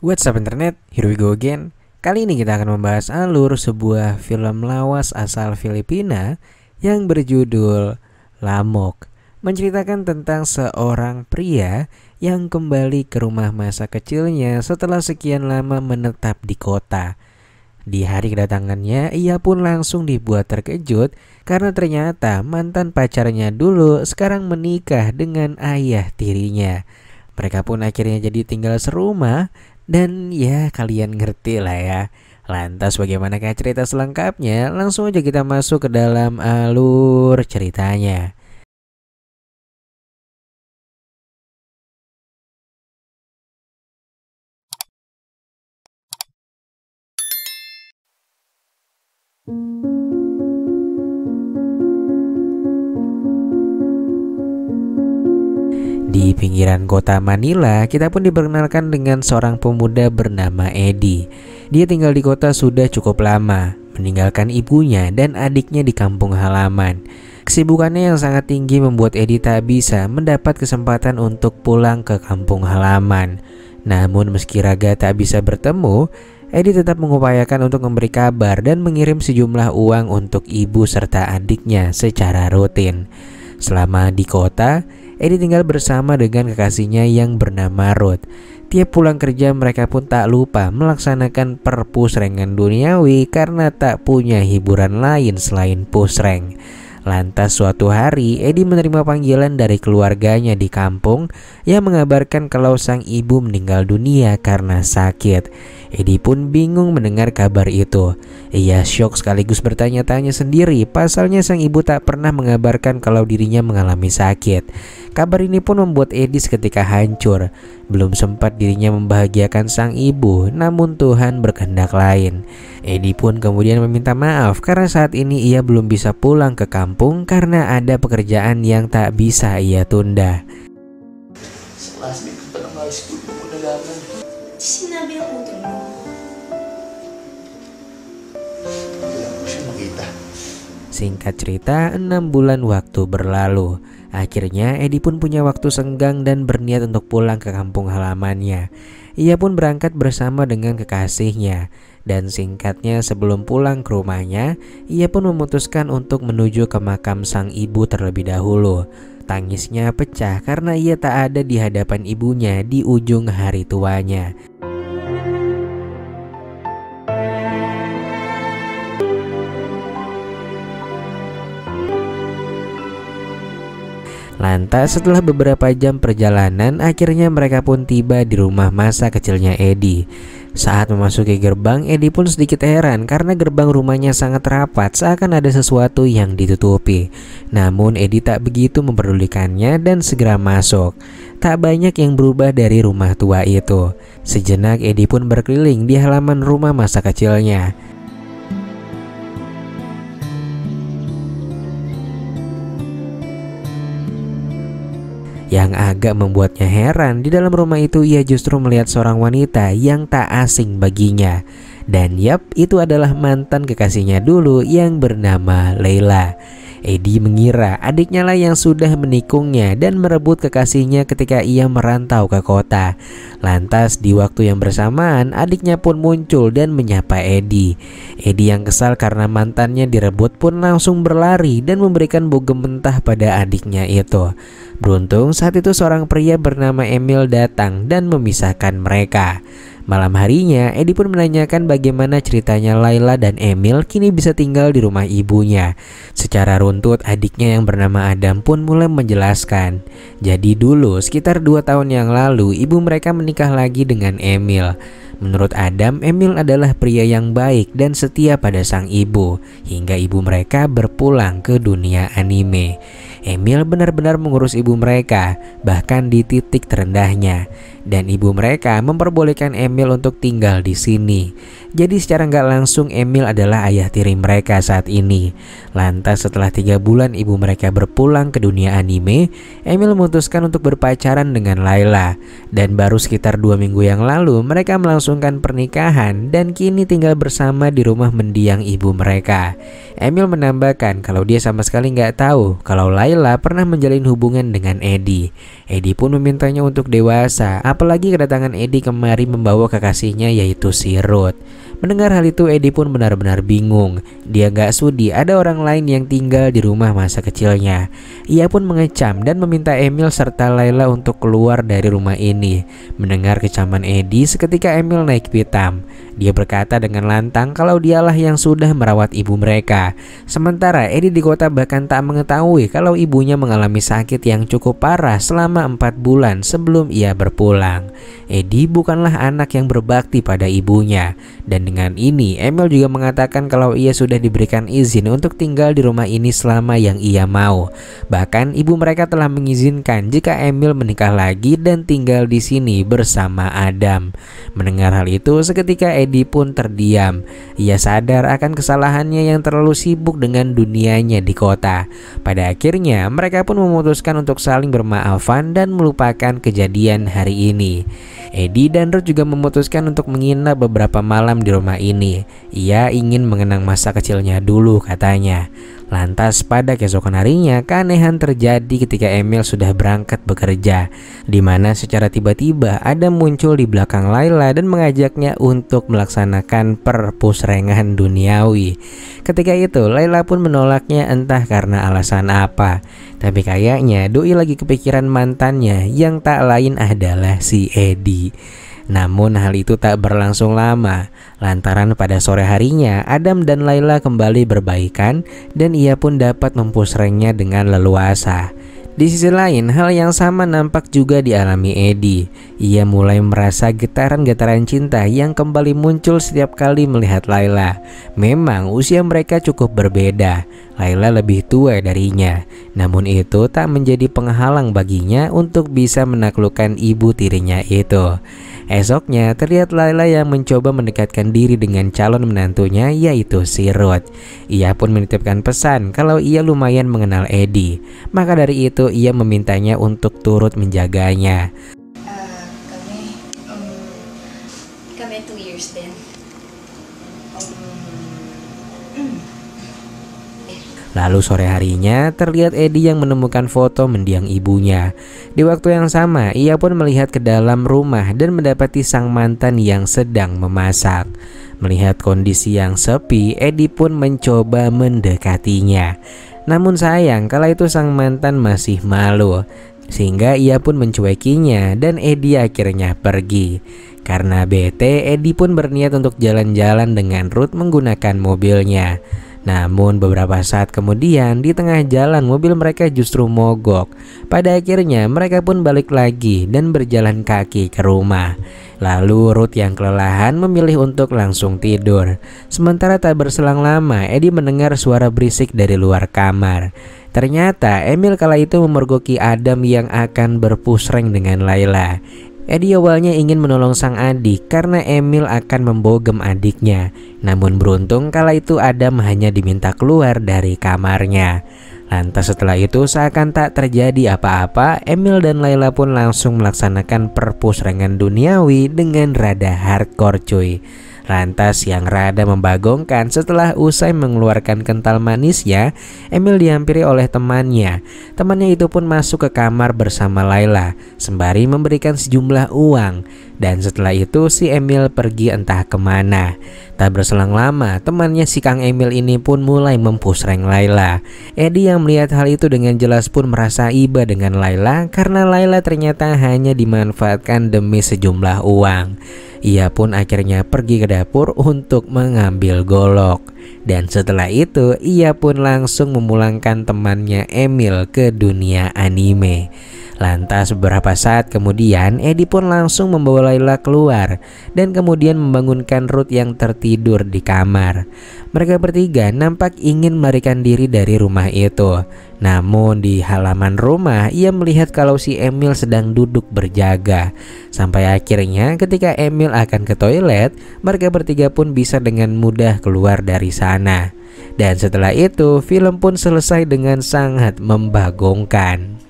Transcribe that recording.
What's up internet, here we go again. Kali ini kita akan membahas alur sebuah film lawas asal Filipina yang berjudul Lamok. Menceritakan tentang seorang pria yang kembali ke rumah masa kecilnya setelah sekian lama menetap di kota. Di hari kedatangannya, ia pun langsung dibuat terkejut karena ternyata mantan pacarnya dulu sekarang menikah dengan ayah tirinya. Mereka pun akhirnya jadi tinggal serumah. Dan ya kalian ngerti lah ya. Lantas bagaimanakah cerita selengkapnya? Langsung aja kita masuk ke dalam alur ceritanya. Di pinggiran kota Manila, kita pun diperkenalkan dengan seorang pemuda bernama Eddie. Dia tinggal di kota sudah cukup lama, meninggalkan ibunya dan adiknya di kampung halaman. Kesibukannya yang sangat tinggi membuat Eddie tak bisa mendapat kesempatan untuk pulang ke kampung halaman. Namun meski Raga tak bisa bertemu, Eddie tetap mengupayakan untuk memberi kabar dan mengirim sejumlah uang untuk ibu serta adiknya secara rutin. Selama di kota, Eddie tinggal bersama dengan kekasihnya yang bernama Ruth. Tiap pulang kerja mereka pun tak lupa melaksanakan perpusrengan duniawi karena tak punya hiburan lain selain pusreng. Lantas suatu hari Eddie menerima panggilan dari keluarganya di kampung yang mengabarkan kalau sang ibu meninggal dunia karena sakit. Eddie pun bingung mendengar kabar itu. Ia syok sekaligus bertanya-tanya sendiri, pasalnya sang ibu tak pernah mengabarkan kalau dirinya mengalami sakit. Kabar ini pun membuat Eddie seketika hancur. Belum sempat dirinya membahagiakan sang ibu, namun Tuhan berkehendak lain. Eddie pun kemudian meminta maaf karena saat ini ia belum bisa pulang ke kampung karena ada pekerjaan yang tak bisa ia tunda. Singkat cerita, 6 bulan waktu berlalu. Akhirnya Eddie pun punya waktu senggang dan berniat untuk pulang ke kampung halamannya. Ia pun berangkat bersama dengan kekasihnya. Dan singkatnya sebelum pulang ke rumahnya, ia pun memutuskan untuk menuju ke makam sang ibu terlebih dahulu. Tangisnya pecah karena ia tak ada di hadapan ibunya di ujung hari tuanya. Lantas setelah beberapa jam perjalanan, akhirnya mereka pun tiba di rumah masa kecilnya Eddie. Saat memasuki gerbang, Eddie pun sedikit heran karena gerbang rumahnya sangat rapat, seakan ada sesuatu yang ditutupi. Namun Eddie tak begitu memperdulikannya dan segera masuk. Tak banyak yang berubah dari rumah tua itu. Sejenak Eddie pun berkeliling di halaman rumah masa kecilnya. Yang agak membuatnya heran, di dalam rumah itu ia justru melihat seorang wanita yang tak asing baginya. Dan yap, itu adalah mantan kekasihnya dulu yang bernama Leila. Eddie mengira adiknya lah yang sudah menikungnya dan merebut kekasihnya ketika ia merantau ke kota. Lantas di waktu yang bersamaan adiknya pun muncul dan menyapa Eddie. Eddie yang kesal karena mantannya direbut pun langsung berlari dan memberikan bogem mentah pada adiknya itu. Beruntung saat itu seorang pria bernama Emil datang dan memisahkan mereka. Malam harinya, Eddie pun menanyakan bagaimana ceritanya Laila dan Emil kini bisa tinggal di rumah ibunya. Secara runtut, adiknya yang bernama Adam pun mulai menjelaskan. Jadi dulu, sekitar 2 tahun yang lalu, ibu mereka menikah lagi dengan Emil. Menurut Adam, Emil adalah pria yang baik dan setia pada sang ibu, hingga ibu mereka berpulang ke dunia anime. Emil benar-benar mengurus ibu mereka, bahkan di titik terendahnya. Dan ibu mereka memperbolehkan Emil untuk tinggal di sini. Jadi secara nggak langsung Emil adalah ayah tiri mereka saat ini. Lantas setelah 3 bulan ibu mereka berpulang ke dunia anime, Emil memutuskan untuk berpacaran dengan Laila. Dan baru sekitar 2 minggu yang lalu mereka melangsungkan pernikahan dan kini tinggal bersama di rumah mendiang ibu mereka. Emil menambahkan kalau dia sama sekali nggak tahu kalau Laila Laila pernah menjalin hubungan dengan Edi. Edi pun memintanya untuk dewasa, apalagi kedatangan Edi kemari membawa kekasihnya yaitu si Ruth. Mendengar hal itu, Edi pun benar-benar bingung. Dia gak sudi ada orang lain yang tinggal di rumah masa kecilnya. Ia pun mengecam dan meminta Emil serta Laila untuk keluar dari rumah ini. Mendengar kecaman Edi, seketika Emil naik pitam. Dia berkata dengan lantang kalau dialah yang sudah merawat ibu mereka. Sementara Edi di kota bahkan tak mengetahui kalau ibunya mengalami sakit yang cukup parah selama 4 bulan sebelum ia berpulang. Edi bukanlah anak yang berbakti pada ibunya. Dan dengan ini, Emil juga mengatakan kalau ia sudah diberikan izin untuk tinggal di rumah ini selama yang ia mau. Bahkan ibu mereka telah mengizinkan jika Emil menikah lagi dan tinggal di sini bersama Adam. Mendengar hal itu, seketika Edi pun terdiam. Ia sadar akan kesalahannya yang terlalu sibuk dengan dunianya di kota. Pada akhirnya, mereka pun memutuskan untuk saling bermaafan dan melupakan kejadian hari ini. Edi dan Ruth juga memutuskan untuk menginap beberapa malam di rumah ini. Ia ingin mengenang masa kecilnya dulu, katanya. Lantas pada keesokan harinya, keanehan terjadi ketika Emil sudah berangkat bekerja, di mana secara tiba-tiba Adam muncul di belakang Laila dan mengajaknya untuk melaksanakan perpusrengan duniawi. Ketika itu Laila pun menolaknya entah karena alasan apa. Tapi kayaknya doi lagi kepikiran mantannya yang tak lain adalah si Edi. Namun hal itu tak berlangsung lama, lantaran pada sore harinya Adam dan Laila kembali berbaikan dan ia pun dapat mempusrengnya dengan leluasa. Di sisi lain, hal yang sama nampak juga dialami Edi. Ia mulai merasa getaran-getaran cinta yang kembali muncul setiap kali melihat Laila. Memang usia mereka cukup berbeda. Laila lebih tua darinya. Namun itu tak menjadi penghalang baginya untuk bisa menaklukkan ibu tirinya itu. Esoknya terlihat Laila yang mencoba mendekatkan diri dengan calon menantunya yaitu si Ruth. Ia pun menitipkan pesan kalau ia lumayan mengenal Edi. Maka dari itu ia memintanya untuk turut menjaganya. Kami 2 years din. Lalu sore harinya terlihat Edi yang menemukan foto mendiang ibunya. Di waktu yang sama ia pun melihat ke dalam rumah dan mendapati sang mantan yang sedang memasak. Melihat kondisi yang sepi, Edi pun mencoba mendekatinya. Namun sayang kala itu sang mantan masih malu, sehingga ia pun mencuekinya dan Edi akhirnya pergi. Karena bete, Edi pun berniat untuk jalan-jalan dengan Ruth menggunakan mobilnya. Namun beberapa saat kemudian di tengah jalan mobil mereka justru mogok. Pada akhirnya mereka pun balik lagi dan berjalan kaki ke rumah. Lalu Ruth yang kelelahan memilih untuk langsung tidur. Sementara tak berselang lama Edi mendengar suara berisik dari luar kamar. Ternyata Emil kala itu memergoki Adam yang akan berpusreng dengan Laila. Edi awalnya ingin menolong sang adik karena Emil akan membogem adiknya. Namun beruntung kala itu Adam hanya diminta keluar dari kamarnya. Lantas setelah itu seakan tak terjadi apa-apa, Emil dan Laila pun langsung melaksanakan perpusrengan duniawi dengan rada hardcore cuy. Lantas yang rada membagongkan setelah usai mengeluarkan kental manisnya, Emil dihampiri oleh temannya. Temannya itu pun masuk ke kamar bersama Laila sembari memberikan sejumlah uang. Dan setelah itu si Emil pergi entah kemana. Tak berselang lama temannya si Kang Emil ini pun mulai mempusreng Laila. Edi yang melihat hal itu dengan jelas pun merasa iba dengan Laila karena Laila ternyata hanya dimanfaatkan demi sejumlah uang. Ia pun akhirnya pergi ke dapur untuk mengambil golok. Dan setelah itu ia pun langsung memulangkan temannya Emil ke dunia anime. Lantas beberapa saat kemudian Edi pun langsung membawa Laila keluar dan kemudian membangunkan Ruth yang tertidur di kamar. Mereka bertiga nampak ingin melarikan diri dari rumah itu. Namun di halaman rumah ia melihat kalau si Emil sedang duduk berjaga. Sampai akhirnya ketika Emil akan ke toilet, mereka bertiga pun bisa dengan mudah keluar dari sana. Dan setelah itu film pun selesai dengan sangat membagongkan.